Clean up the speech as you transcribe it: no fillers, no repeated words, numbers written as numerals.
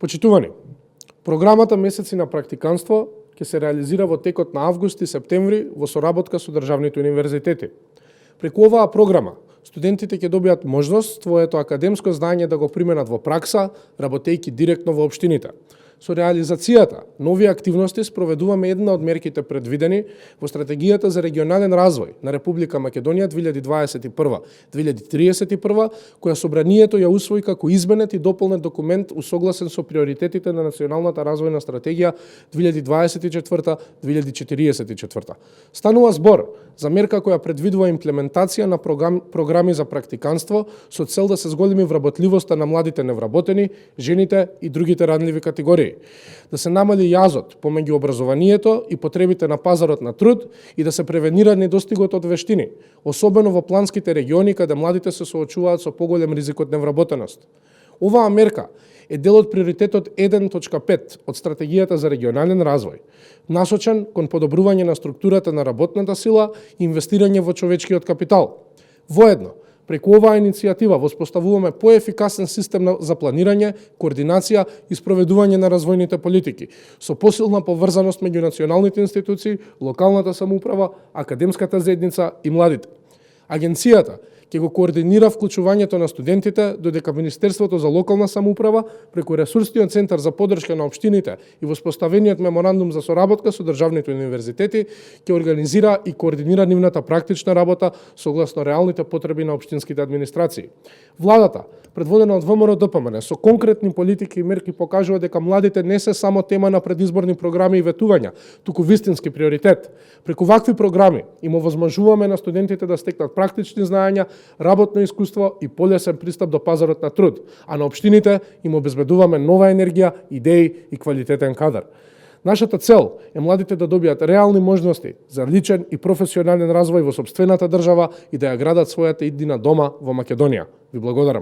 Почитувани, програмата Месеци на практиканство ќе се реализира во текот на август и септември во соработка со државните универзитети. Преку оваа програма, студентите ќе добијат можност своето академско знаење да го применат во пракса, работејќи директно во општините. Со реализацијата нови активности спроведуваме една од мерките предвидени во Стратегијата за регионален развој на Република Македонија 2021-2031, која Собранието ја усвои како изменет и дополнет документ усогласен со приоритетите на Националната развојна стратегија 2024-2044. Станува збор за мерка која предвидува имплементација на програми за практиканство со цел да се зголеми вработливоста на младите невработени, жените и другите ранливи категории, да се намали јазот помеѓу образованието и потребите на пазарот на труд и да се превенира недостигот од вештини, особено во планските региони каде младите се соочуваат со поголем ризик од невработеност. Оваа мерка е дел од приоритетот 1.5 од Стратегијата за регионален развој, насочен кон подобрување на структурата на работната сила и инвестирање во човечкиот капитал. Воедно, преку оваа иницијатива воспоставуваме поефикасен систем за планирање, координација и спроведување на развојните политики, со посилна поврзаност меѓу националните институции, локалната самоуправа, академската заедница и младите. Агенцијата ќе го координира вклучувањето на студентите, додека Министерството за локална самоуправа преку ресурсниот центар за поддршка на општините и воспоставениот меморандум за соработка со државните универзитети ќе организира и координира нивната практична работа согласно реалните потреби на општинските администрации. Владата, предводена од ВМРО-ДПМН, со конкретни политики и мерки покажува дека младите не се само тема на предизборни програми и ветувања, туку вистински приоритет. Преку вакви програми им овозможуваме на студентите да стекнат практични знаења, работно искуство и полесен пристап до пазарот на труд, а на општините им обезбедуваме нова енергија, идеи и квалитетен кадар. Нашата цел е младите да добијат реални можности за личен и професионален развој во сопствената држава и да ја градат својата иднина дома во Македонија. Ви благодарам.